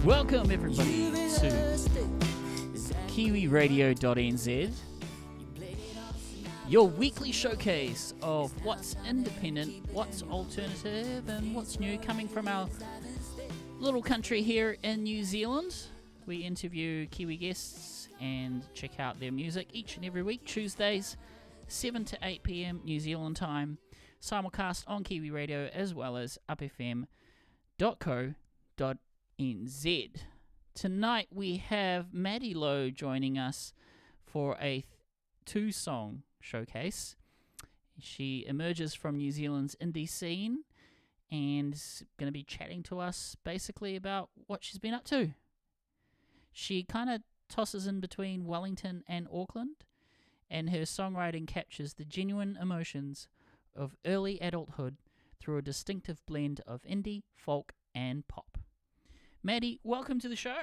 Welcome everybody to Kiwiradio.nz, your weekly showcase of what's independent, what's alternative, and what's new coming from our little country here in New Zealand. We interview Kiwi guests and check out their music each and every week, Tuesdays, 7 to 8 p.m. New Zealand time, simulcast on Kiwi Radio as well as upfm.co.nz. Tonight we have Maddy Low joining us for a two-song showcase. She emerges from New Zealand's indie scene and is going to be chatting to us basically about what she's been up to. She kind of tosses in between Wellington and Auckland, and her songwriting captures the genuine emotions of early adulthood through a distinctive blend of indie, folk, and pop. Maddy, welcome to the show.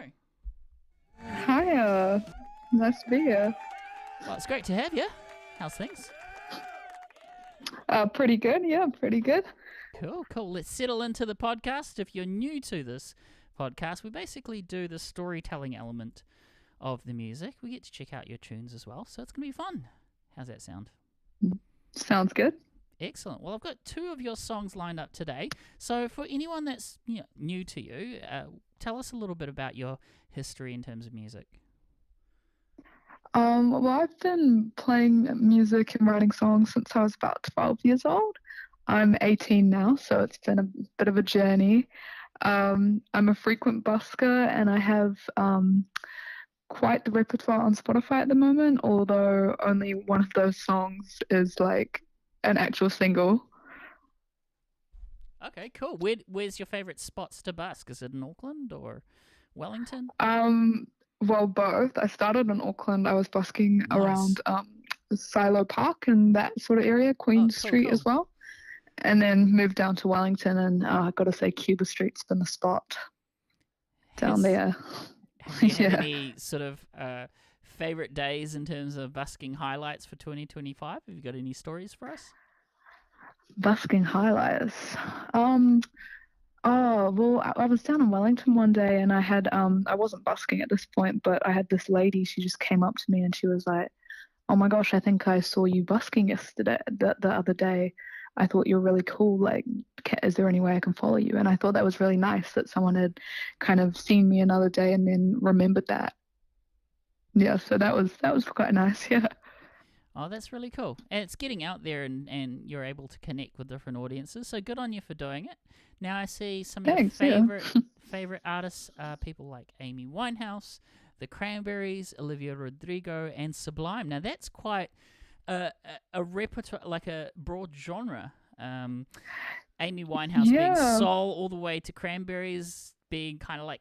Hiya. Nice to be here. Well, it's great to have you. How's things? Pretty good. Yeah, pretty good. Cool. Let's settle into the podcast. If you're new to this podcast, we basically do the storytelling element of the music. We get to check out your tunes as well, so it's going to be fun. How's that sound? Sounds good. Excellent. Well, I've got two of your songs lined up today. So for anyone that's new to you, tell us a little bit about your history in terms of music. Well, I've been playing music and writing songs since I was about 12 years old. I'm 18 now, so it's been a bit of a journey. I'm a frequent busker, and I have quite the repertoire on Spotify at the moment, although only one of those songs is like an actual single. Okay, cool. Where's your favourite spots to busk? Is it in Auckland or Wellington? Well, both. I started in Auckland. I was busking around Silo Park and that sort of area, Queen Street as well. And then moved down to Wellington, and I've got to say Cuba Street's been the spot down there. Have you had any sort of favourite days in terms of busking highlights for 2025? Have you got any stories for us? Busking highlights. Well, I was down in Wellington one day, and I had I wasn't busking at this point, but I had this lady. She just came up to me and she was like, "Oh my gosh, I think I saw you busking yesterday, the other day. I thought you were really cool. Like, is there any way I can follow you?" And I thought that was really nice that someone had kind of seen me another day and then remembered that. Yeah, so that was quite nice. Yeah. Oh, that's really cool. And it's getting out there and you're able to connect with different audiences. So good on you for doing it. Now I see some of your favorite artists are people like Amy Winehouse, The Cranberries, Olivia Rodrigo, and Sublime. Now that's quite a repertoire, like a broad genre. Amy Winehouse being soul, all the way to Cranberries being kind of like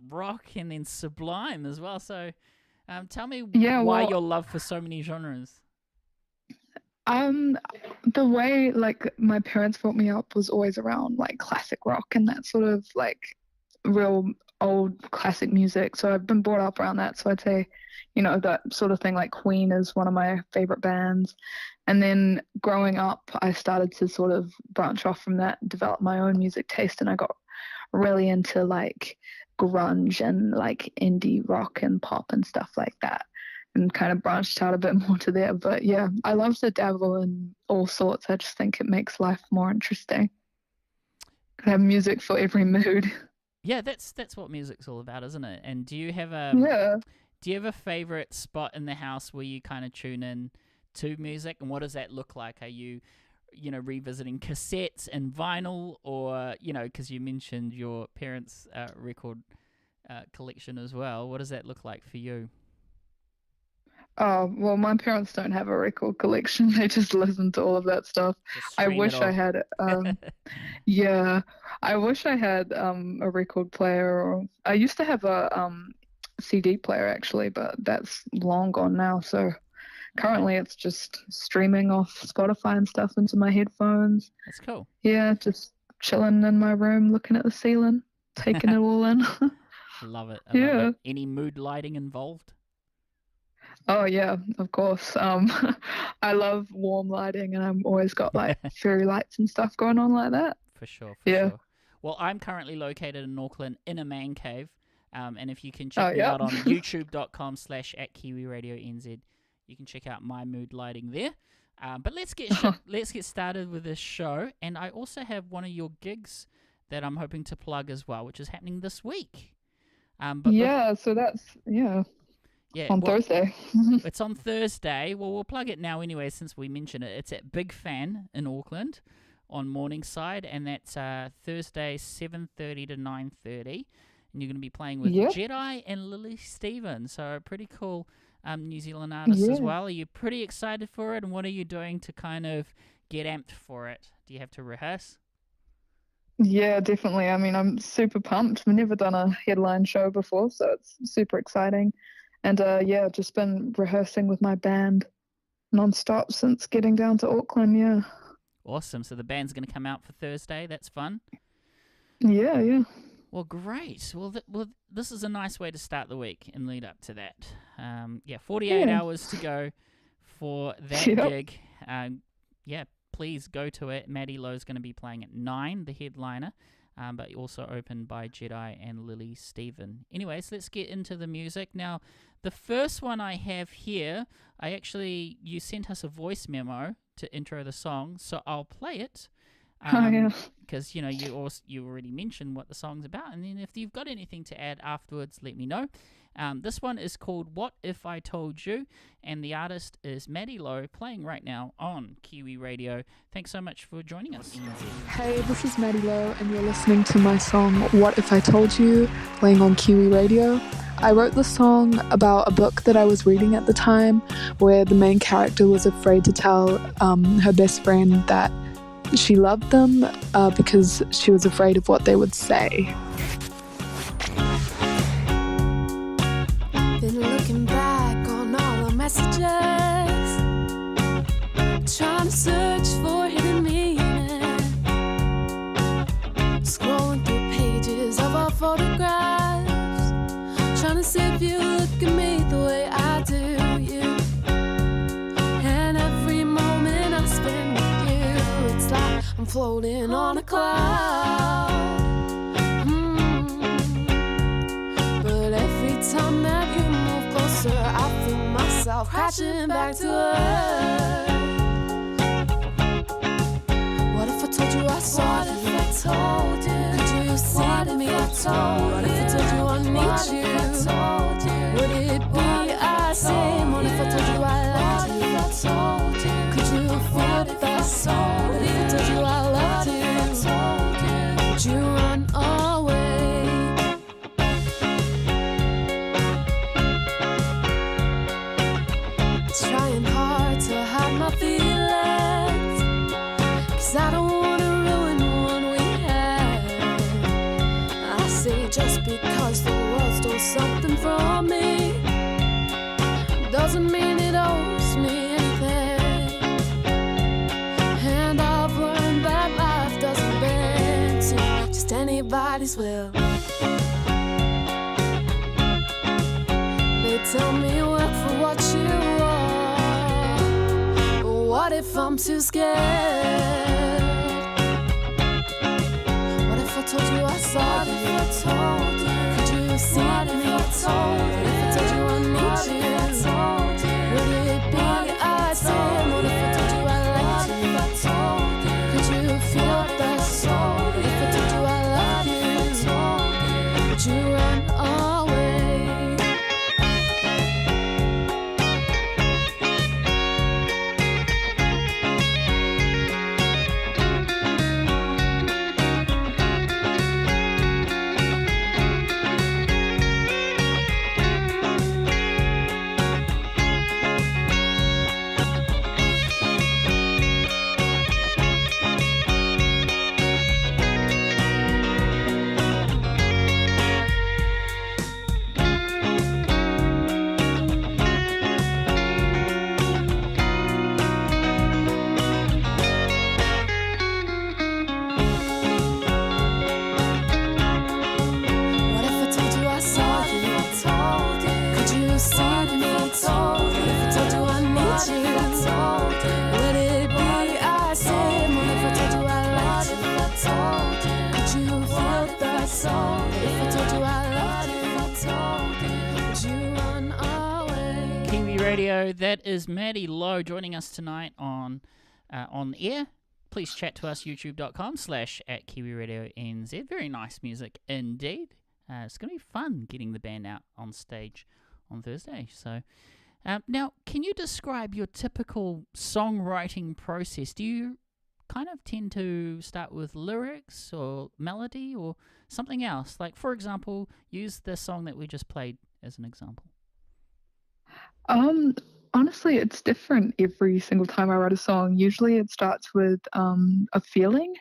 rock, and then Sublime as well. So tell me why your love for so many genres. The way like my parents brought me up was always around like classic rock and that sort of like real old classic music. So I've been brought up around that. So I'd say, that sort of thing, like Queen is one of my favorite bands. And then growing up, I started to sort of branch off from that, develop my own music taste, and I got really into like grunge and like indie rock and pop and stuff like that, and kind of branched out a bit more to there. But yeah, I love to dabble in all sorts. I just think it makes life more interesting. I have music for every mood. Yeah, that's what music's all about, isn't it? And do you have a favorite spot in the house where you kind of tune in to music, and what does that look like? Are you revisiting cassettes and vinyl, or because you mentioned your parents' record collection as well, what does that look like for you? Oh, well, my parents don't have a record collection. They just listen to all of that stuff. I wish I had I wish I had a record player, or I used to have a CD player actually, but that's long gone now. So currently it's just streaming off Spotify and stuff into my headphones. That's cool. Yeah, just chilling in my room, looking at the ceiling, taking it all in. Love it. I love it. Any mood lighting involved? Oh yeah, of course. I love warm lighting, and I've always got like fairy lights and stuff going on like that. For sure. Well, I'm currently located in Auckland in a man cave. And if you can check me out on youtube.com/@Kiwiradio.nz, you can check out my mood lighting there. But let's get started with this show. And I also have one of your gigs that I'm hoping to plug as well, which is happening this week. So that's on Thursday. It's on Thursday. Well, we'll plug it now anyway since we mentioned it. It's at Big Fan in Auckland on Morningside, and that's Thursday 7:30 to 9:30. And you're going to be playing with Jedi and Lily Stevens, so a pretty cool New Zealand artist as well. Are you pretty excited for it, and what are you doing to kind of get amped for it? Do you have to rehearse? Yeah, definitely. I mean, I'm super pumped. I've never done a headline show before, so it's super exciting. And just been rehearsing with my band non-stop since getting down to Auckland, Awesome. So the band's going to come out for Thursday. That's fun. Yeah. Well, great. Well, this is a nice way to start the week and lead up to that. 48 hours to go for that gig. Please go to it. Maddy Low is going to be playing at 9, the headliner, but also opened by Jedi and Lily Stephen. Anyways, let's get into the music. Now, the first one I have here, you sent us a voice memo to intro the song, so I'll play it. Because you already mentioned what the song's about, and then if you've got anything to add afterwards, let me know. This one is called What If I Told You, and the artist is Maddy Low, playing right now on Kiwi Radio. Thanks so much for joining us. Hey, this is Maddy Low, and you're listening to my song What If I Told You, playing on Kiwi Radio. I wrote the song about a book that I was reading at the time, where the main character was afraid to tell her best friend that she loved them because she was afraid of what they would say. Been looking back on all the messages, trying to search for hidden meaning, scrolling through pages of our photographs, trying to see if you look at me the way I do you. And every moment I spend with you, it's like I'm floating on a cloud. But every time that you move closer, I feel myself crashing back to earth. What if I told you I saw you? What if I told you? Could you see me? What if I told you I need you? Would it be I say? What if I told you I loved you? Could you feel that soul? What if I told you I loved you? Would you run away? Trying hard to hide my feelings, 'cause I don't wanna ruin what we had. I say just because the world stole something from me doesn't mean it owes me anything. And I've learned that life doesn't bend to just anybody's will. They tell me work for what you are, but what if I'm too scared? What if I told you I saw you? Could you see me? What if I told you I need you? Would it be I say? What if I told you I liked you? Could you feel that soul? What if I told you I love you? Would you run away? If I told you I loved you, if I told you, would you run away? Kiwi Radio, that is Maddy Low joining us tonight on air. Please chat to us, youtube.com/@Kiwiradio.nz. Very nice music indeed. It's going to be fun getting the band out on stage on Thursday. So, now, can you describe your typical songwriting process? Do you kind of tend to start with lyrics or melody or something else? Like, for example, use the song that we just played as an example. Honestly, it's different every single time I write a song. Usually it starts with a feeling,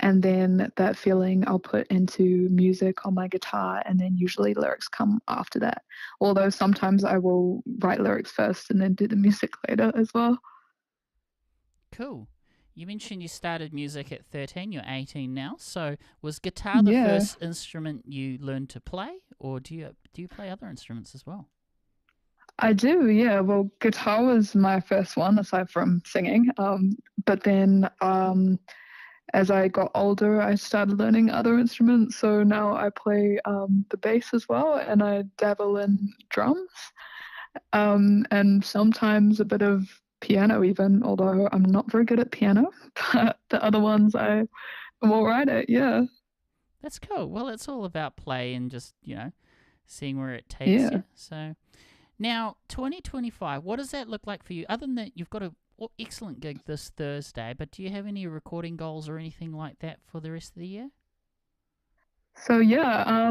and then that feeling I'll put into music on my guitar, and then usually lyrics come after that. Although sometimes I will write lyrics first and then do the music later as well. Cool. You mentioned you started music at 13, you're 18 now. So was guitar the first instrument you learned to play, or do you play other instruments as well? I do, yeah. Well, guitar was my first one aside from singing. But then as I got older, I started learning other instruments. So now I play the bass as well, and I dabble in drums, and sometimes a bit of piano even, although I'm not very good at piano. But the other ones I'm all right at, yeah. That's cool. Well, it's all about play and just, seeing where it takes you. So now, 2025, what does that look like for you? Other than that, you've got an excellent gig this Thursday, but do you have any recording goals or anything like that for the rest of the year? So yeah,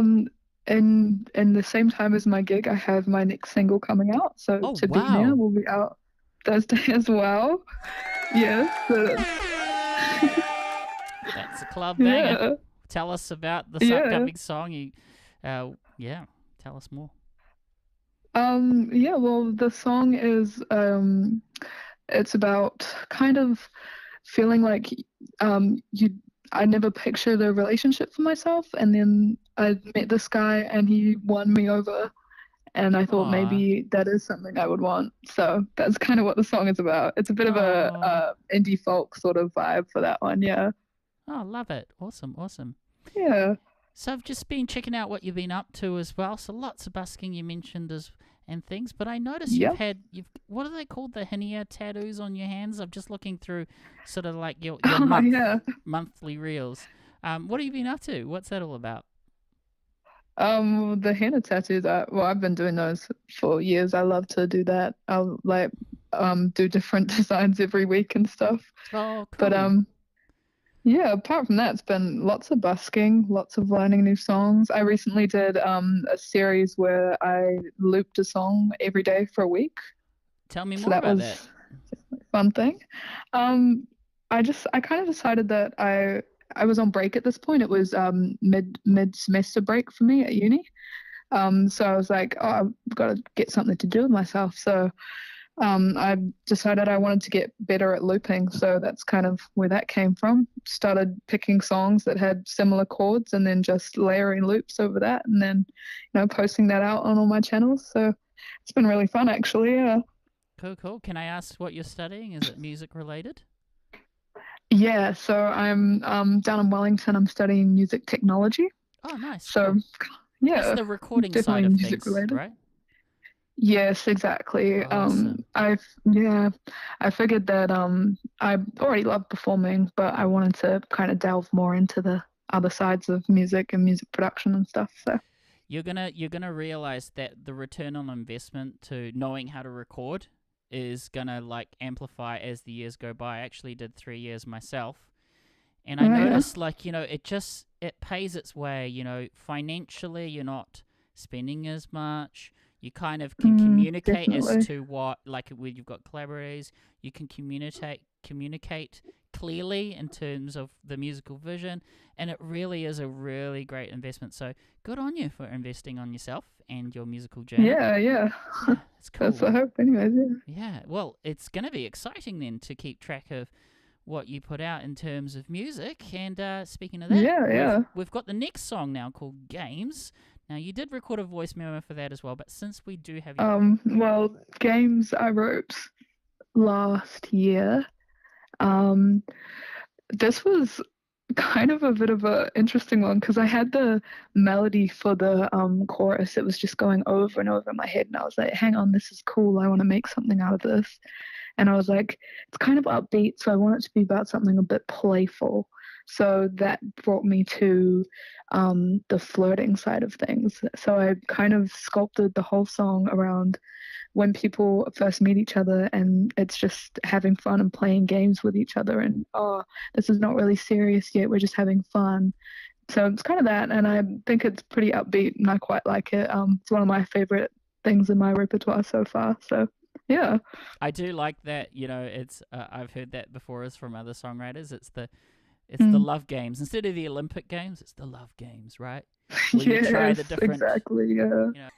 in the same time as my gig, I have my next single coming out. So Be Near will be out Thursday as well. Yes. That's a club banger. Yeah. Tell us about this upcoming song. Tell us more. Well, the song is it's about kind of feeling like I never pictured a relationship for myself, and then I met this guy and he won me over, and I thought maybe that is something I would want. So that's kind of what the song is about. It's a bit of a indie folk sort of vibe for that one, yeah. Oh, love it. Awesome. Yeah. So I've just been checking out what you've been up to as well. So lots of busking you mentioned and things, but I noticed you've what are they called, the hinea tattoos on your hands? I'm just looking through sort of like your monthly reels. What have you been up to? What's that all about? The henna tattoos, I've been doing those for years. I love to do that. I'll do different designs every week and stuff. Oh, cool. But apart from that, it's been lots of busking, lots of learning new songs. I recently did a series where I looped a song every day for a week. Tell me more about that. A fun thing. I kind of decided that I was on break at this point. It was mid semester break for me at uni. So I was like, I've got to get something to do with myself. So I decided I wanted to get better at looping, so that's kind of where that came from. Started picking songs that had similar chords and then just layering loops over that, and then posting that out on all my channels. So it's been really fun, actually. Yeah. Cool. Can I ask what you're studying? Is it music related? Yeah, so I'm down in Wellington. I'm studying music technology. Oh, nice. So yeah, that's the recording side of things, related. Right? Yes, exactly. Awesome. I figured that I already love performing, but I wanted to kind of delve more into the other sides of music and music production and stuff. So you're gonna realize that the return on investment to knowing how to record is gonna amplify as the years go by. I actually did 3 years myself, and I noticed it pays its way. Financially, you're not spending as much. You kind of can communicate as to what, when you've got collaborators, you can communicate clearly in terms of the musical vision, and it really is a really great investment. So good on you for investing on yourself and your musical journey. Yeah. It's cool. That's the hope, anyways. Yeah. Well, it's going to be exciting then to keep track of what you put out in terms of music. And speaking of that, we've got the next song now called Games. Now, you did record a voice memo for that as well, but since we do have you... Well, Games I wrote last year. This was kind of a bit of a interesting one because I had the melody for the chorus. It was just going over and over in my head, and I was like, hang on, this is cool. I want to make something out of this. And I was like, it's kind of upbeat, so I want it to be about something a bit playful. So that brought me to the flirting side of things. So I kind of sculpted the whole song around when people first meet each other and it's just having fun and playing games with each other, and this is not really serious yet, we're just having fun. So it's kind of that, and I think it's pretty upbeat and I quite like it. It's one of my favorite things in my repertoire so far, so yeah. I do like that, it's I've heard that before is from other songwriters. It's the love games. Instead of the Olympic games, it's the love games, right? Where you try the different, exactly, yeah.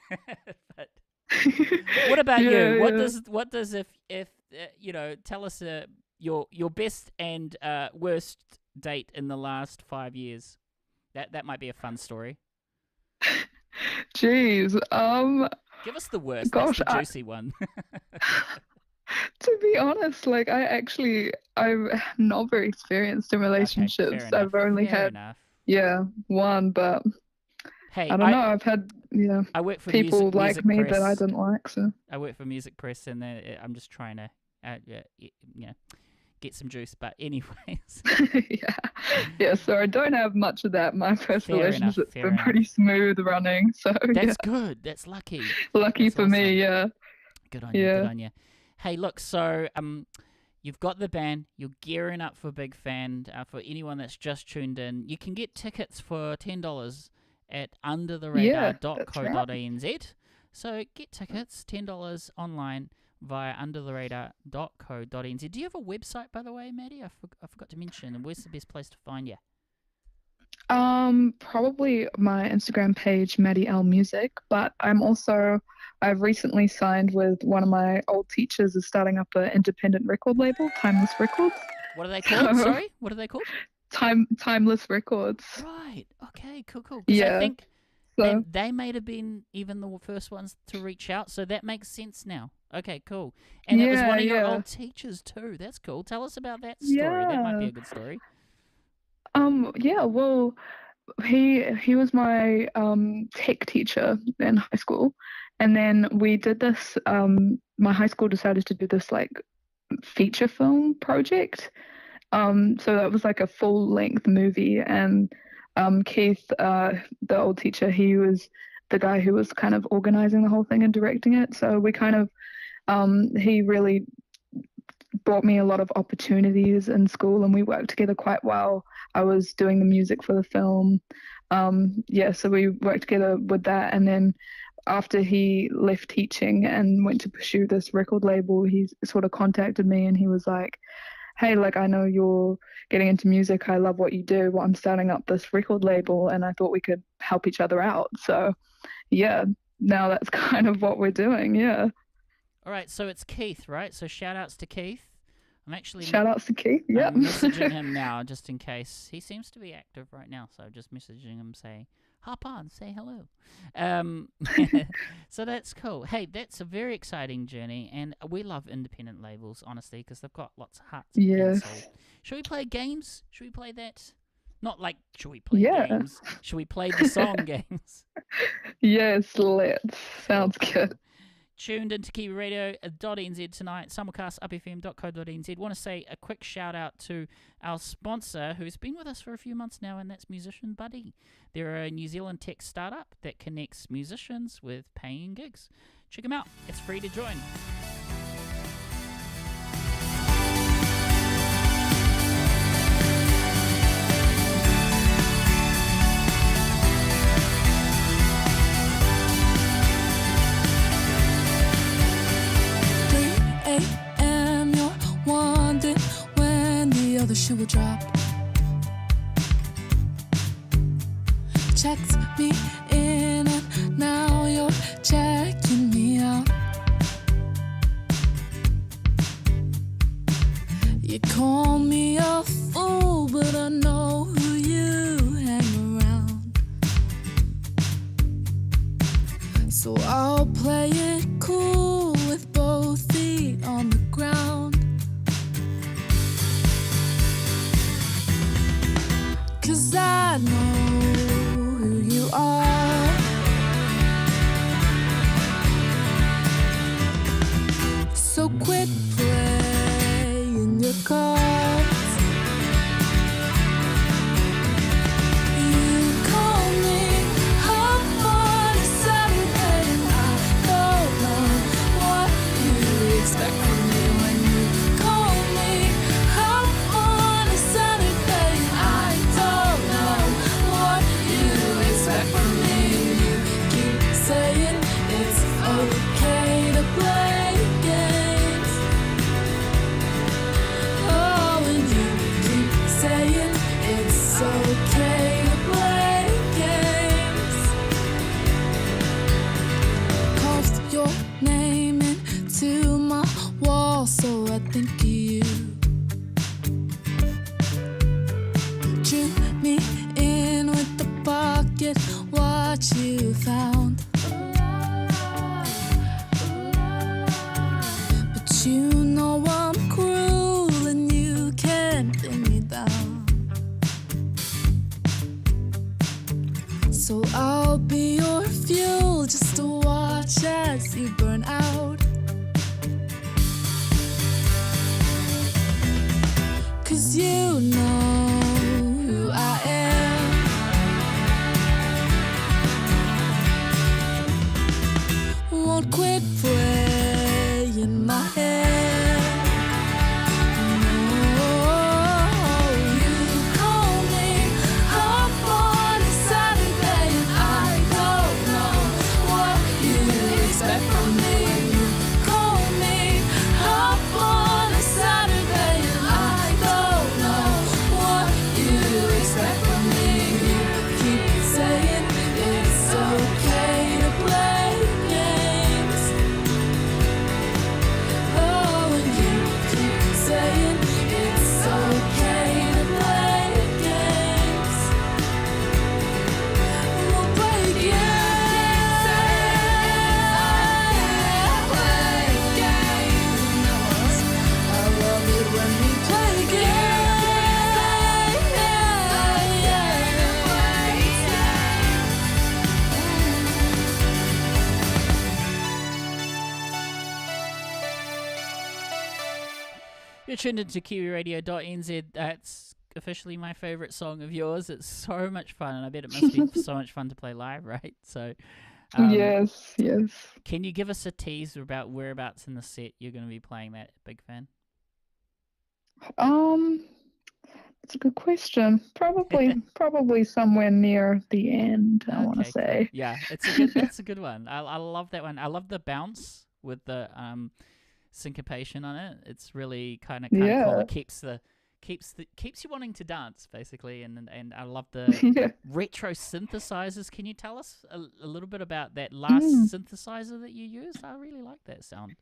But what about you? Yeah. What does if tell us your best and worst date in the last 5 years? That might be a fun story. Jeez, give us the worst. gosh, That's the juicy one. to be honest, like I'm not very experienced in relationships. Okay, fair I've only fair had enough. one, but Hey, I don't know. I've had I work for people like music me press. that I didn't like. So I work for music press, and I'm just trying to get some juice. But anyways, yeah. So I don't have much of that. My first Fair relationship's enough. been pretty smooth running. So that's good. That's lucky. Lucky That's for awesome. me. Yeah. Good on you. Good on you. Hey, look. So you've got the band. You're gearing up for Big Fan. For anyone that's just tuned in, you can get tickets for $10 at undertheradar.co.nz. Right. So get tickets, $10 online via undertheradar.co.nz. Do you have a website, by the way, Maddy? I forgot to mention. And where's the best place to find you? Probably my Instagram page, Maddy L Music, but I've recently signed with one of my old teachers is starting up an independent record label, Timeless Records. What are they called? Sorry? What are they called? Timeless Records. Right. Okay, cool. Yeah. I think they may have been even the first ones to reach out, so that makes sense now. Okay, cool. And it was one of your old teachers too. That's cool. Tell us about that story. Yeah. That might be a good story. Well, he was my tech teacher in high school, and then we did this. My high school decided to do this like feature film project. So that was like a full-length movie, and Keith, the old teacher, he was the guy who was kind of organizing the whole thing and directing it. So we kind of, he really brought me a lot of opportunities in school, and we worked together quite well. I was doing the music for the film. So we worked together with that, and then after he left teaching and went to pursue this record label, he sort of contacted me and he was like, hey, like, I know you're getting into music. I love what you do. Well, I'm starting up this record label and I thought we could help each other out. So, yeah, now that's kind of what we're doing. Yeah. All right. So it's Keith, right? So shout outs to Keith. Shout outs to Keith. Yeah. I'm messaging him now just in case. He seems to be active right now. So just messaging him, say, hop on, say hello. So that's cool. Hey, that's a very exciting journey, and we love independent labels, honestly, because they've got lots of heart and soul. Should we play games? Should we play that? Not like, should we play games? Should we play the song games? Yes, let's. Sounds good. Tuned into Kiwiradio.nz tonight, simulcast upfm.co.nz. Want to say a quick shout out to our sponsor who's been with us for a few months now, and that's Musician Buddy. They're a New Zealand tech startup that connects musicians with paying gigs. Check them out. It's free to join. The shoe will drop. Checked me in and now you're checking me out. You call me a fool, but I know who you hang around. So I'll play it cool with both feet on the ground. what you found. But you know I'm cruel and you can't bring me down. So I'll be your fuel just to watch as you burn out. 'Cause you know who I am. Won't quit praying my head. No, you call me up on a Saturday and I don't know what you expect from me. You call me up on a Saturday and I don't know what you expect from me. You keep saying it's okay to play games. Oh, and you keep saying it's okay to play games. We'll play games. Play games. I love it when we play You're tuned into Kiwiradio.nz. That's officially my favourite song of yours. It's so much fun, and I bet it must be so much fun to play live, right? So, Yes. can you give us a tease about whereabouts in the set you're going to be playing that, Big Fan? That's a good question. Probably somewhere near the end, I want to Okay, cool. say. Yeah, that's a good one. I love that one. I love the bounce with the syncopation on it. It's really kind of cool. Yeah. It keeps you wanting to dance, basically. And I love the Yeah. retro synthesizers. Can you tell us a little bit about that last synthesizer that you used? I really like that sound.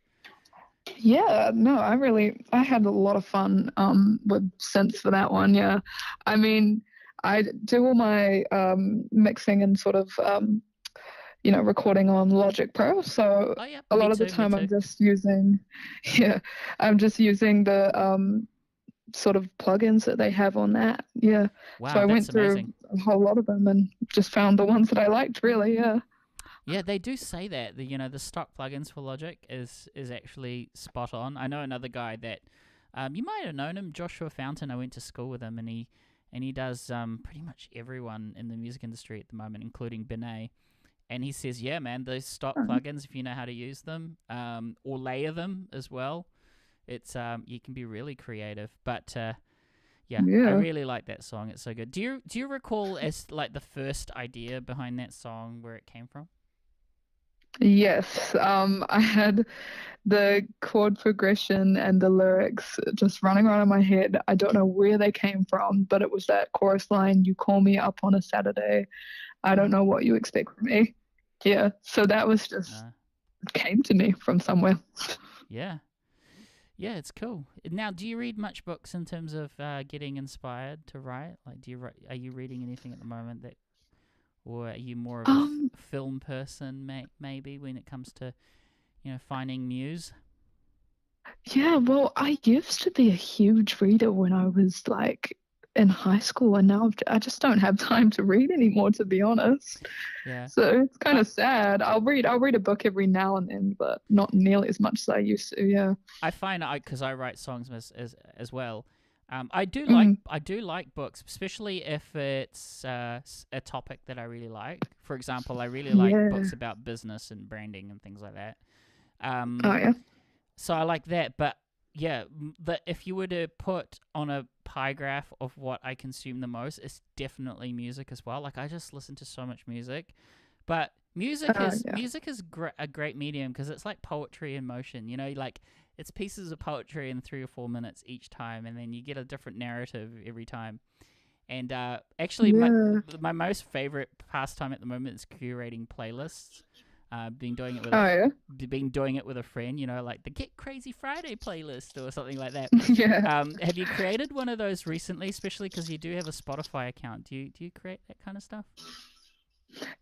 Yeah, no, I had a lot of fun with synths for that one. Yeah, I mean, I do all my mixing and sort of recording on Logic Pro. So Oh yeah, a lot me of the too, me time too. I'm just using the sort of plugins that they have on that. Yeah. Wow, So I went that's through amazing. a whole lot of them and just found the ones that I liked. Really, yeah. Yeah, they do say that the stock plugins for Logic is actually spot on. I know another guy that you might have known him, Joshua Fountain. I went to school with him, and he does pretty much everyone in the music industry at the moment, including Benet. And he says, yeah, man, those stock plugins, if you know how to use them or layer them as well, it's you can be really creative. But yeah, I really like that song. It's so good. Do you recall as like the first idea behind that song, where it came from? Yes, I had the chord progression and the lyrics just running around in my head. I don't know where they came from, but it was that chorus line, "You call me up on a Saturday. I don't know what you expect from me." Yeah, so that was just came to me from somewhere. Yeah, it's cool. Now, do you read much books in terms of getting inspired to write? Like, are you reading anything at the moment that? Or are you more of a film person, maybe, when it comes to, finding muse? Yeah, well, I used to be a huge reader when I was like in high school, and now I just don't have time to read anymore, to be honest. Yeah. So it's kind of sad. I'll read a book every now and then, but not nearly as much as I used to. Yeah. I find because I write songs as well. I do like books, especially if it's a topic that I really like. For example, I really like books about business and branding and things like that. So I like that, but yeah, if you were to put on a pie graph of what I consume the most, it's definitely music as well. Like, I just listen to so much music, but music is a great medium because it's like poetry in motion. Like, it's pieces of poetry in 3 or 4 minutes each time, and then you get a different narrative every time. And actually, my most favorite pastime at the moment is curating playlists. Been doing it with a friend, like the Get Crazy Friday playlist or something like that. Have you created one of those recently, especially because you do have a Spotify account? Do you create that kind of stuff?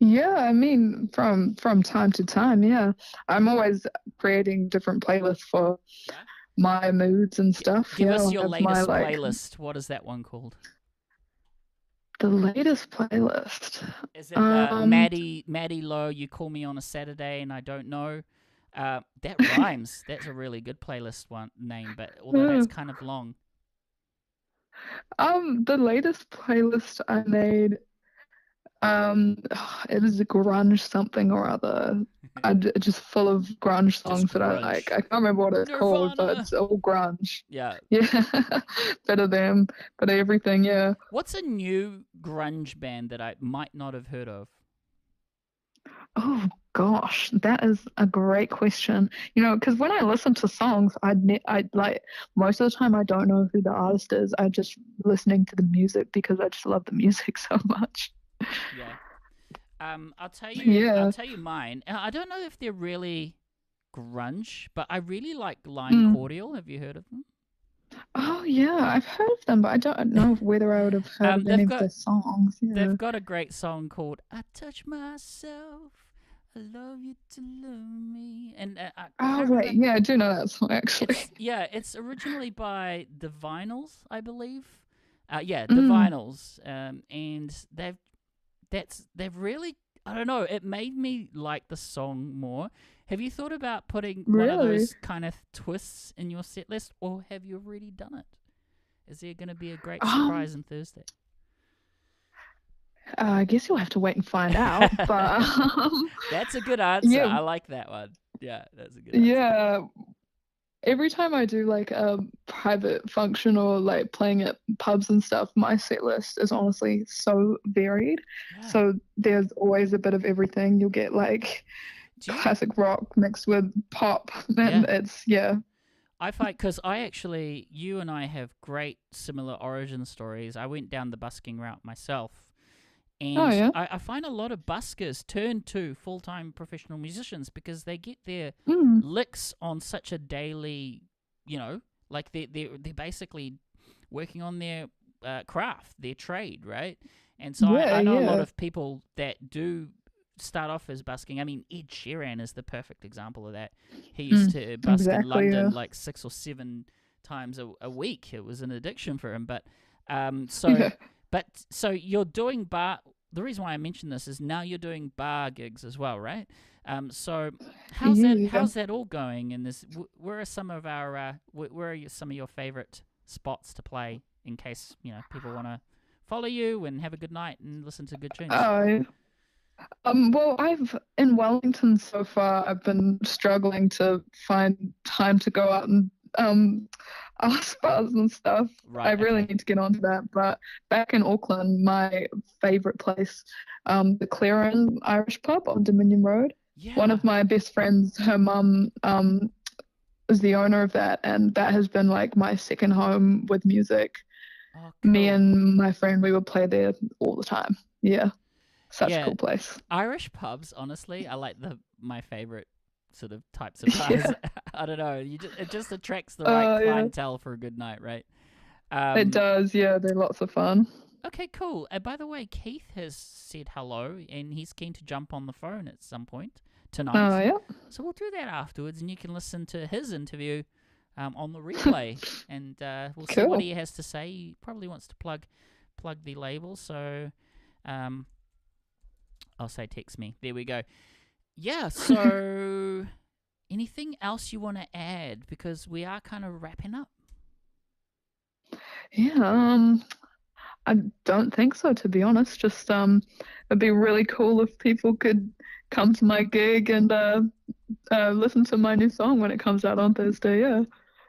Yeah, I mean, from time to time, yeah. I'm always creating different playlists for Yeah. my moods and stuff. Give Yeah, us I your have my latest playlist. What is that one called? the latest playlist. Is it Um, Maddy Low? You call me on a Saturday and I don't know. That rhymes. That's a really good playlist one name, but although that's uh, kind of long. the latest playlist I made, it is a grunge something or other. Just full of grunge Just songs that I like. grunge. I can't remember what it's called, but Nirvana. it's all grunge. Yeah. Yeah, bit of them, bit of everything. Yeah. What's a new grunge band that I might not have heard of? Oh gosh, that is a great question. Because when I listen to songs, I like most of the time I don't know who the artist is. I just listening to the music because I just love the music so much. Yeah. I'll tell Yeah. you mine. I don't know if they're really grunge, but I really like Lime Mm. Cordial. Have you heard of them? Oh yeah, I've heard of them, but I don't know whether I would have heard of any of their songs. Yeah. They've got a great song called "I Touch Myself." I love you to love me, and I Oh can't right, remember. yeah, I do know that song actually. It's originally by the Vinyls, I believe. The Mm, Vinyls, and they've really, I don't know. It made me like the song more. Have you thought about putting one of really? those kind of twists in your set list, or have you already done it? Is there going to be a great Um, surprise on Thursday? I guess you'll have to wait and find out. But That's a good answer. yeah, I like that one. Yeah, that's a good answer. yeah. Every time I do like a private function or like playing at pubs and stuff, my set list is honestly so varied. Yeah. So there's always a bit of everything. You'll get like classic rock mixed with pop, and Yeah. I find because you and I have great similar origin stories. I went down the busking route myself, Oh and yeah. I find a lot of buskers turn to full-time professional musicians because they get their Mm, licks on such a daily, like they're basically working on their craft, their trade, right? And so yeah, I know a lot yeah. of people that do start off as busking. I mean, Ed Sheeran is the perfect example of that. He used Mm, to busk in exactly. London Yeah. like 6 or 7 times a week. It was an addiction for him. But Yeah. so you're doing bar. The reason why I mention this is now you're doing bar gigs as well, right? So Yeah. how's that all going? And where are some of some of your favorite spots to play in case people want to follow you and have a good night and listen to good tunes? Oh, well, I've in Wellington so far, I've been struggling to find time to go out and ask bars and stuff. I Right. really Okay. need to get onto that. But back in Auckland, my favorite place, the Claren Irish Pub on Dominion Road. One Yeah. of my best friends, her mum, is the owner of that, and that has been like my second home with music. Oh, Me cool. and my friend, we would play there all the time. Yeah, such a Yeah. cool place. Irish pubs, honestly, I like my favorite sort of types of bars. Yeah. I don't know. It just attracts the right Yeah, clientele for a good night, right? it Um, does. Yeah, they're lots of fun. okay, cool. By the way, Keith has said hello, and he's keen to jump on the phone at some point tonight. Oh, yeah. So we'll do that afterwards, and you can listen to his interview on the replay, and we'll see what Cool. he has to say. He probably wants to plug the label, so I'll say text me. There we go. Yeah, so anything else you want to add? Because we are kind of wrapping up. Yeah, I don't think so, to be honest. Just it'd be really cool if people could come to my gig and listen to my new song when it comes out on Thursday. Yeah.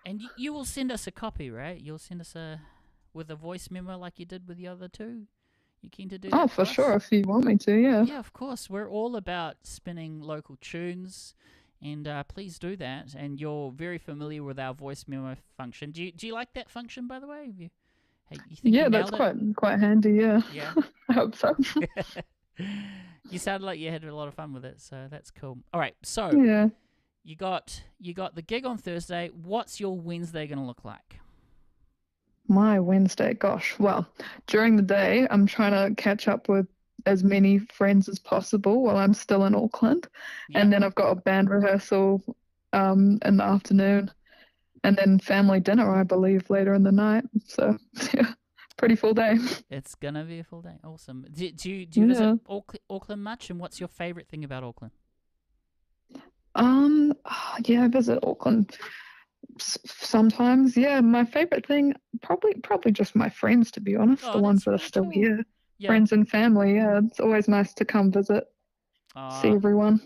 And you will send us a copy, right? You'll send us with a voice memo like you did with the other two. You keen to do that Oh, for for sure, us? if you want me to. Yeah. Yeah, of course. We're all about spinning local tunes, and please do that. And you're very familiar with our voice memo function. Do you like that function, by the way? You think Yeah, you that's nailed it? quite handy. Yeah. Yeah. I hope so. You sounded like you had a lot of fun with it, so that's cool. All right, so Yeah. you got the gig on Thursday. What's your Wednesday going to look like? My Wednesday, gosh. Well, during the day, I'm trying to catch up with as many friends as possible while I'm still in Auckland. Yep. And then I've got a band rehearsal in the afternoon, and then family dinner, I believe, later in the night. So, yeah, pretty full day. It's going to be a full day. Awesome. Do you visit Auckland much, and what's your favourite thing about Auckland? Yeah, I visit Auckland sometimes. Yeah, my favorite thing, probably just my friends, to be honest, the ones that are still here. Yeah. Friends and family. Yeah, it's always nice to come visit, see everyone.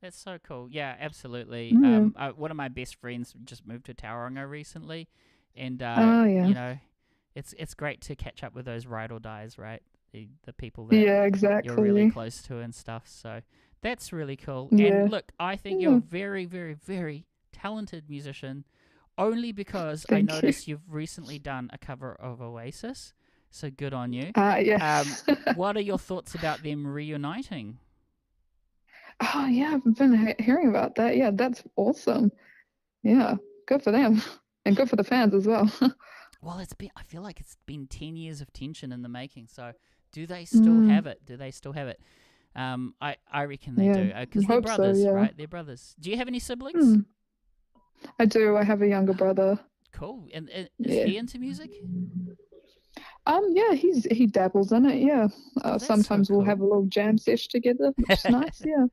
That's so cool. Yeah, absolutely. Yeah. One of my best friends just moved to Tauranga recently, and Yeah. you know, it's great to catch up with those ride or dies, right? The people that exactly. you're really close to and stuff. So that's really cool. Yeah. And look, I think you're a very, very, very talented musician, only because I noticed you've recently done a cover of Oasis. So good on you. Yes. What are your thoughts about them reuniting? Oh, yeah, I've been hearing about that. Yeah, that's awesome. Yeah, good for them. And good for the fans as well. Well, I feel like it's been 10 years of tension in the making. So do they still have it? Do they still have it? I reckon they do. Because they're brothers, right? They're brothers. Do you have any siblings? I do. I have a younger brother. Cool. And is he into music? Yeah, he dabbles in it. Yeah. Sometimes we'll have a little jam sesh together, which is nice. Yeah.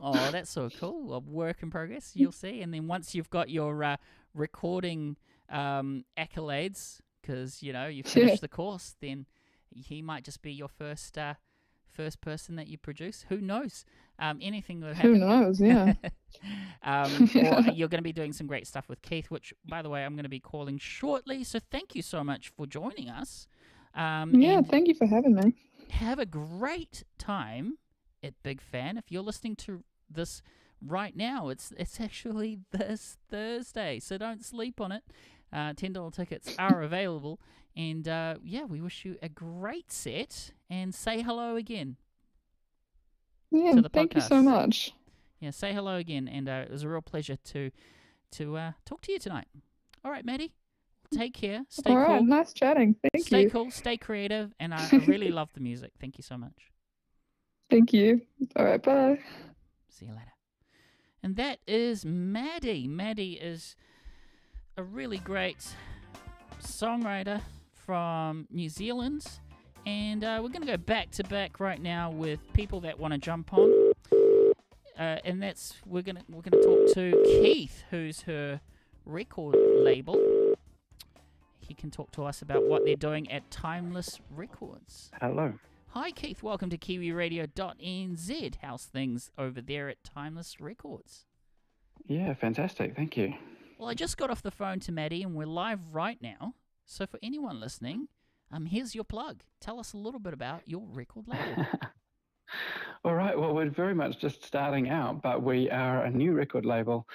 Oh, that's so cool. A work in progress, you'll see. And then once you've got your recording accolades, because you finished the course, then he might just be your first person that you produce. Who knows? Anything would happen. Who knows? Yeah. Or you're going to be doing some great stuff with Keith, which, by the way, I'm going to be calling shortly. So thank you so much for joining us. Thank you for having me. Have a great time at Big Fan. If you're listening to this right now, it's actually this Thursday, so don't sleep on it. $10 tickets are available. And, we wish you a great set, and say hello again. Yeah, to the thank podcast. you so much. Yeah, say hello again, and it was a real pleasure to talk to you tonight. All right, Maddy, take care. Stay cool. All right, nice chatting. Thank you. Stay cool, stay creative, and I really love the music. Thank you so much. Thank you. All right, bye. See you later. And that is Maddy. Maddy is a really great songwriter from New Zealand, and we're going to go back to back right now with people that want to jump on, and that's we're going to talk to Keith, who's her record label. He can talk to us about what they're doing at Timeless Records. Hello. Hi Keith, welcome to Kiwiradio.nz. How's things over there at Timeless Records? Yeah, fantastic, thank you. Well, I just got off the phone to Maddy, and we're live right now. So for anyone listening, here's your plug. Tell us a little bit about your record label. All right, well, we're very much just starting out, but we are a new record label,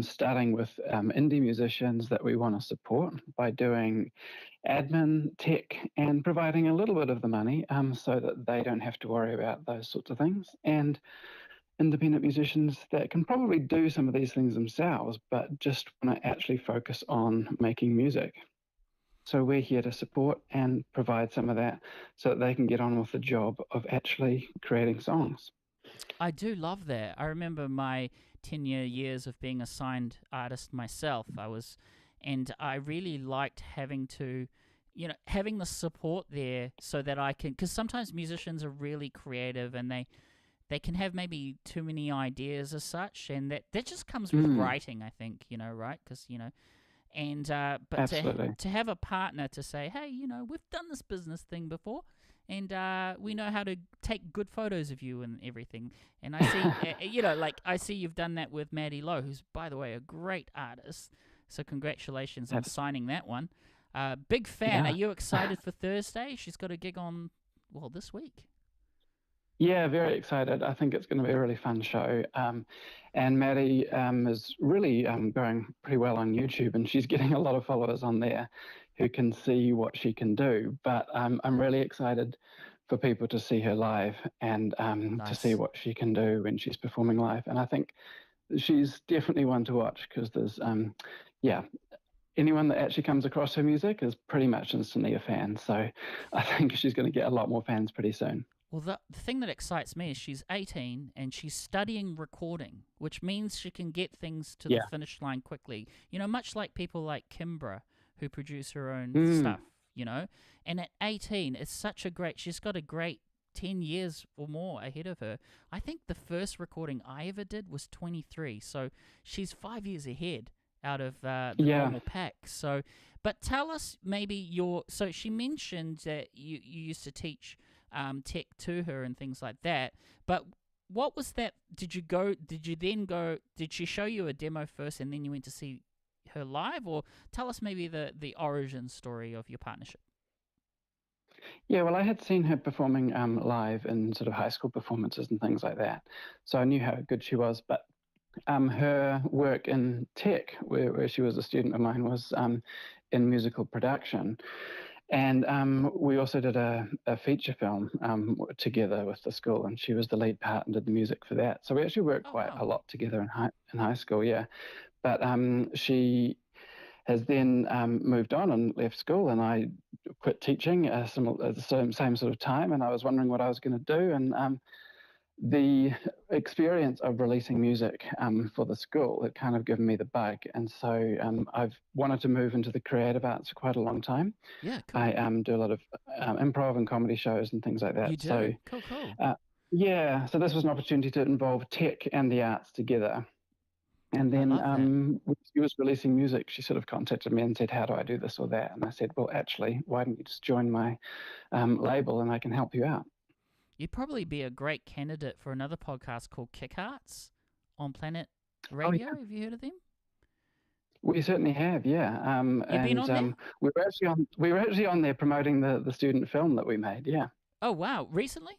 starting with indie musicians that we want to support by doing admin, tech, and providing a little bit of the money so that they don't have to worry about those sorts of things. And independent musicians that can probably do some of these things themselves, but just want to actually focus on making music. So we're here to support and provide some of that so that they can get on with the job of actually creating songs. I do love that. I remember my 10-year years of being a signed artist myself. And I really liked having the support there so that I can, because sometimes musicians are really creative and they can have maybe too many ideas as such, and that just comes with writing, I think, right? Because, and but to have a partner to say, hey, we've done this business thing before, and we know how to take good photos of you and everything. And I see, I see you've done that with Maddy Low, who's, by the way, a great artist. So congratulations on signing that one. Big fan. Yeah. Are you excited for Thursday? She's got a gig on, this week. Yeah, very excited. I think it's going to be a really fun show. And Maddy is really going pretty well on YouTube, and she's getting a lot of followers on there who can see what she can do. But I'm really excited for people to see her live and to see what she can do when she's performing live. And I think she's definitely one to watch because there's, anyone that actually comes across her music is pretty much instantly a fan. So I think she's going to get a lot more fans pretty soon. Well, the thing that excites me is she's 18 and she's studying recording, which means she can get things to the Yeah. finish line quickly. Much like people like Kimbra, who produce her own Mm. stuff. And at 18, she's got a great 10 years or more ahead of her. I think the first recording I ever did was 23, so she's 5 years ahead out of the normal pack. So, but tell us maybe so she mentioned that you used to teach tech to her and things like that. But what was that? Did she show you a demo first and then you went to see her live? Or tell us maybe the origin story of your partnership. Yeah, well, I had seen her performing live in sort of high school performances and things like that. So I knew how good she was. But her work in tech, where she was a student of mine, was in musical production. And we also did a feature film together with the school, and she was the lead part and did the music for that. So we actually worked quite a lot together in high school, yeah. But she has then moved on and left school, and I quit teaching at the same sort of time, and I was wondering what I was going to do. And the experience of releasing music for the school had kind of given me the bug, and so I've wanted to move into the creative arts for quite a long time. Yeah, cool. I do a lot of improv and comedy shows and things like that. You do? So, Cool. Yeah, so this was an opportunity to involve tech and the arts together. And then when she was releasing music, she sort of contacted me and said, how do I do this or that? And I said, well, actually, why don't you just join my label and I can help you out? You'd probably be a great candidate for another podcast called Kick Arts on Planet Radio. Have you heard of them? We certainly have, yeah. You've been on there? We were actually on there promoting the student film that we made, yeah. Oh, wow. Recently?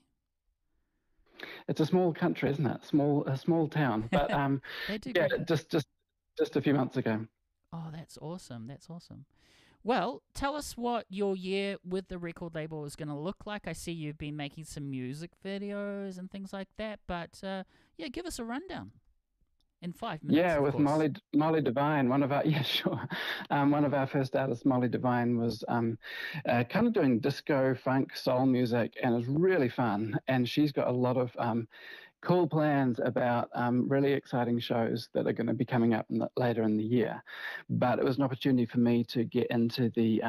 It's a small country, isn't it? A small town. But they do just a few months ago. Oh, that's awesome. Well, tell us what your year with the record label is going to look like. I see you've been making some music videos and things like that, but give us a rundown in 5 minutes. Yeah, with Molly Devine, one of our first artists, Molly Devine, was kind of doing disco, funk, soul music, and it was really fun. And she's got a lot of cool plans about really exciting shows that are going to be coming up later in the year. But it was an opportunity for me to get into the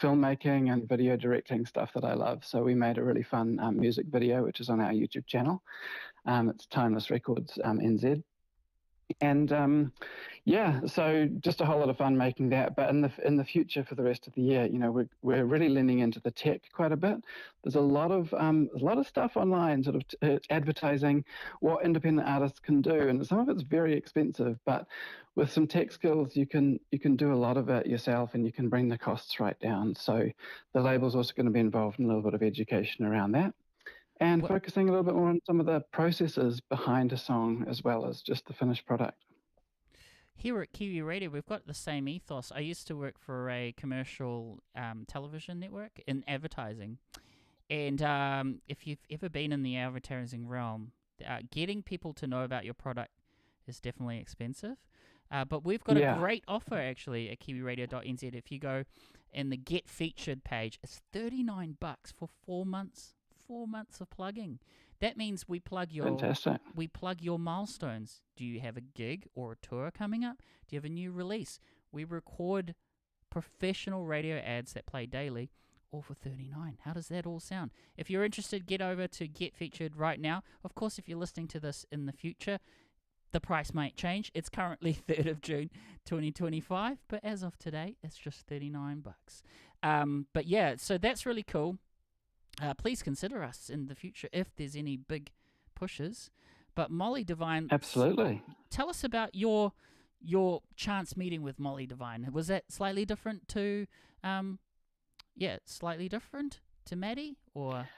filmmaking and video directing stuff that I love. So we made a really fun music video, which is on our YouTube channel. It's Timeless Records NZ. And so just a whole lot of fun making that. But in the future for the rest of the year, we're really leaning into the tech quite a bit. There's a lot of stuff online, sort of advertising what independent artists can do, and some of it's very expensive. But with some tech skills, you can do a lot of it yourself, and you can bring the costs right down. So the label's also going to be involved in a little bit of education around that. And focusing a little bit more on some of the processes behind a song as well as just the finished product. Here at Kiwi Radio, we've got the same ethos. I used to work for a commercial television network in advertising. And if you've ever been in the advertising realm, getting people to know about your product is definitely expensive. But we've got a great offer, actually, at Kiwiradio.nz. If you go in the Get Featured page, it's $39 for 4 months. 4 months of plugging. That means we plug your milestones. Do you have a gig or a tour coming up? Do you have a new release? We record professional radio ads that play daily, all for $39. How does that all sound? If you're interested, get over to Get Featured right now. Of course, if you're listening to this in the future, the price might change. It's currently 3rd of June 2025, but as of today, it's just $39. But yeah, so that's really cool. Please consider us in the future if there's any big pushes. But Molly Devine, absolutely. Tell us about your chance meeting with Molly Devine. Was that slightly different to, Maddy, or?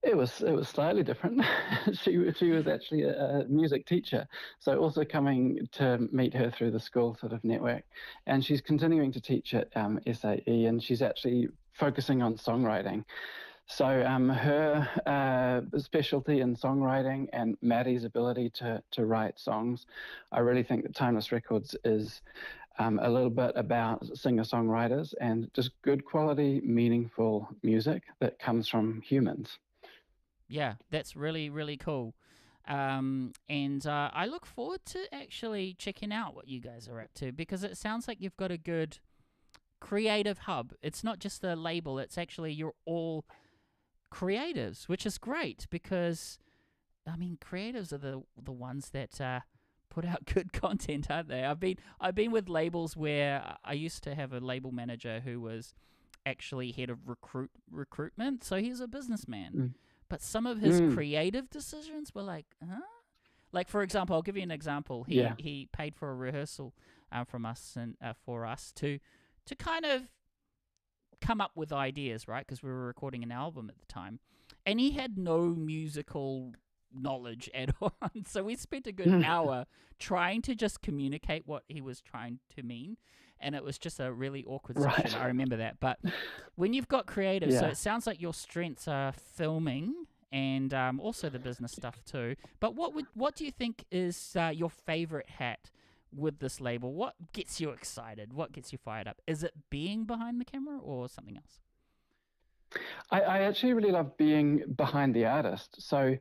It was slightly different. She was actually a music teacher, so also coming to meet her through the school sort of network, and she's continuing to teach at SAE, and she's actually focusing on songwriting. So her specialty in songwriting and Maddy's ability to write songs, I really think that Timeless Records is a little bit about singer-songwriters and just good quality, meaningful music that comes from humans. Yeah, that's really, really cool. And I look forward to actually checking out what you guys are up to, because it sounds like you've got a good creative hub. It's not just a label, it's actually you're all creatives, which is great, because I mean, creatives are the ones that put out good content, aren't they? I've been with labels where I used to have a label manager who was actually head of recruitment, so he's a businessman. Mm. But some of his creative decisions were like, huh? Like, for example, I'll give you an example. He paid for a rehearsal from us and for us to kind of come up with ideas, right? Because we were recording an album at the time, and he had no musical knowledge at all. So we spent a good hour trying to just communicate what he was trying to mean, and it was just a really awkward session. I remember that. But when you've got creative, so it sounds like your strengths are filming and also the business stuff too. But what do you think is your favorite hat with this label? What gets you excited? What gets you fired up? Is it being behind the camera or something else? I actually really love being behind the artist. So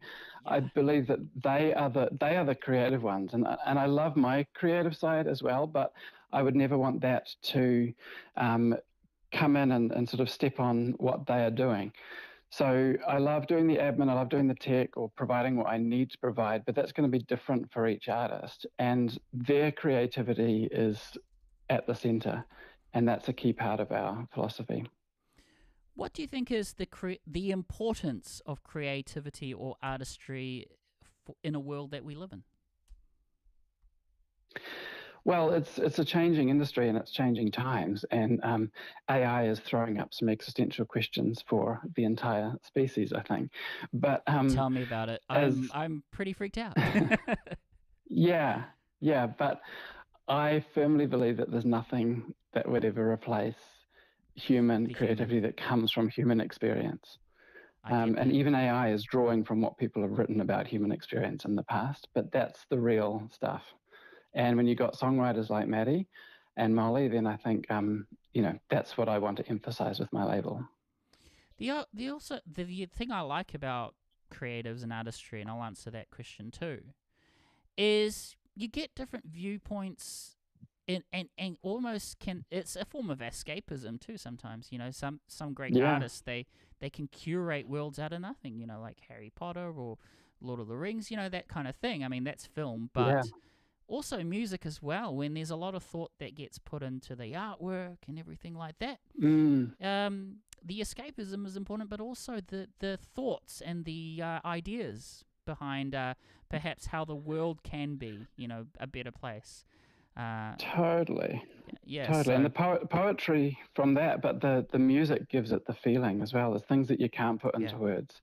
I believe that they are the creative ones, and I love my creative side as well. But I would never want that to come in and sort of step on what they are doing. So I love doing the admin, I love doing the tech or providing what I need to provide, but that's going to be different for each artist, and their creativity is at the center, and that's a key part of our philosophy. What do you think is the importance of creativity or artistry in a world that we live in? Well, it's a changing industry and it's changing times, and AI is throwing up some existential questions for the entire species, I think. But tell me about it. I'm pretty freaked out. Yeah, but I firmly believe that there's nothing that would ever replace human creativity that comes from human experience. And even AI is drawing from what people have written about human experience in the past, but that's the real stuff. And when you've got songwriters like Maddy and Molly, then I think, that's what I want to emphasize with my label. The thing I like about creatives and artistry, and I'll answer that question too, is you get different viewpoints and almost it's a form of escapism too sometimes. Some great artists, they can curate worlds out of nothing, like Harry Potter or Lord of the Rings, that kind of thing. I mean, that's film, but also music as well, when there's a lot of thought that gets put into the artwork and everything like that. The escapism is important, but also the thoughts and the ideas behind perhaps how the world can be, a better place. Totally. Yeah. Totally. And the poetry from that, but the music gives it the feeling as well. There's things that you can't put into words.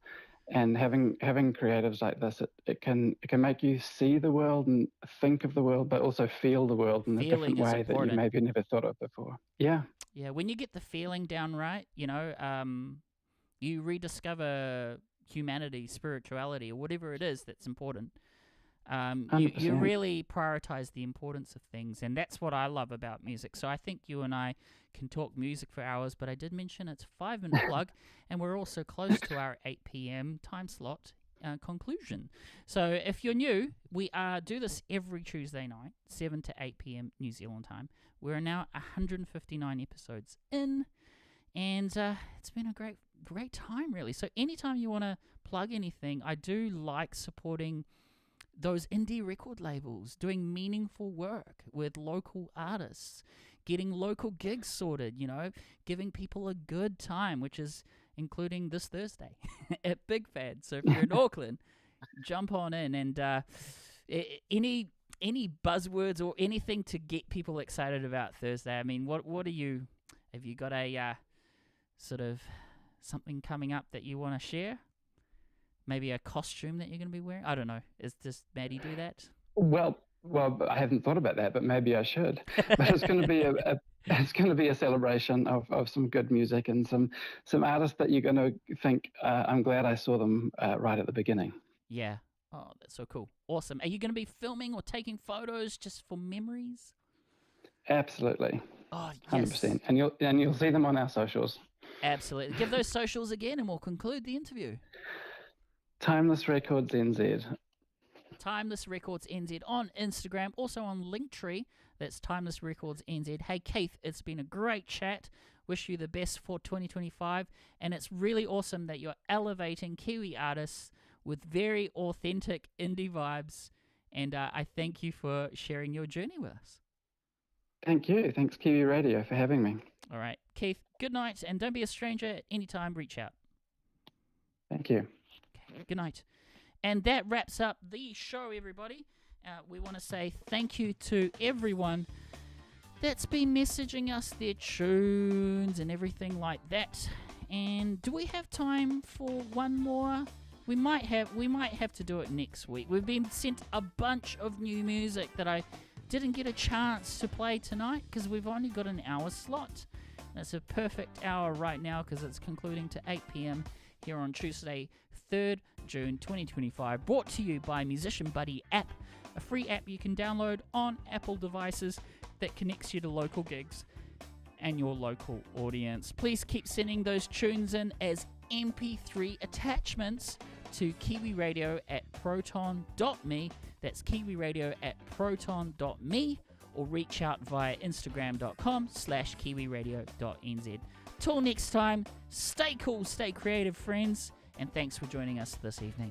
And having creatives like this, it can make you see the world and think of the world, but also feel the world in a different way that you maybe never thought of before. Yeah. Yeah. When you get the feeling down right, you rediscover humanity, spirituality, or whatever it is that's important. You really prioritize the importance of things, and that's what I love about music. So I think you and I can talk music for hours, but I did mention it's a 5-minute plug, and we're also close to our 8 p.m. time slot conclusion. So if you're new, we do this every Tuesday night, 7 to 8 p.m. New Zealand time. We're now 159 episodes in, and it's been a great time, really. So anytime you want to plug anything, I do like supporting those indie record labels, doing meaningful work with local artists, getting local gigs sorted, giving people a good time, which is including this Thursday at Big Fad. So if you're in Auckland, jump on in, and any buzzwords or anything to get people excited about Thursday. I mean, what have you got a sort of something coming up that you want to share? Maybe a costume that you're going to be wearing? I don't know. Does Maddy do that? Well, I haven't thought about that, but maybe I should. But it's going to be a celebration of some good music and some artists that you're going to think, I'm glad I saw them right at the beginning. Yeah. Oh, that's so cool. Awesome. Are you going to be filming or taking photos just for memories? Absolutely. Oh, yes. 100%. And you'll see them on our socials. Absolutely. Give those socials again, and we'll conclude the interview. Timeless Records NZ. Timeless Records NZ on Instagram, also on Linktree. That's Timeless Records NZ. Hey, Keith, it's been a great chat. Wish you the best for 2025. And it's really awesome that you're elevating Kiwi artists with very authentic indie vibes. And I thank you for sharing your journey with us. Thank you. Thanks, Kiwi Radio, for having me. All right, Keith, good night. And don't be a stranger at any time. Reach out. Thank you. Okay, good night. And that wraps up the show, everybody. We want to say thank you to everyone that's been messaging us their tunes and everything like that. And do we have time for one more? We might have to do it next week. We've been sent a bunch of new music that I didn't get a chance to play tonight because we've only got an hour slot. That's a perfect hour right now because it's concluding to 8 p.m. here on Tuesday, 3rd June 2025. Brought to you by Musician Buddy app, a free app you can download on Apple devices that connects you to local gigs and your local audience. Please keep sending those tunes in as MP3 attachments to kiwiradio@proton.me. That's kiwiradio@proton.me, or reach out via instagram.com/kiwiradio.nz. Till next time, stay cool, stay creative, friends, and thanks for joining us this evening.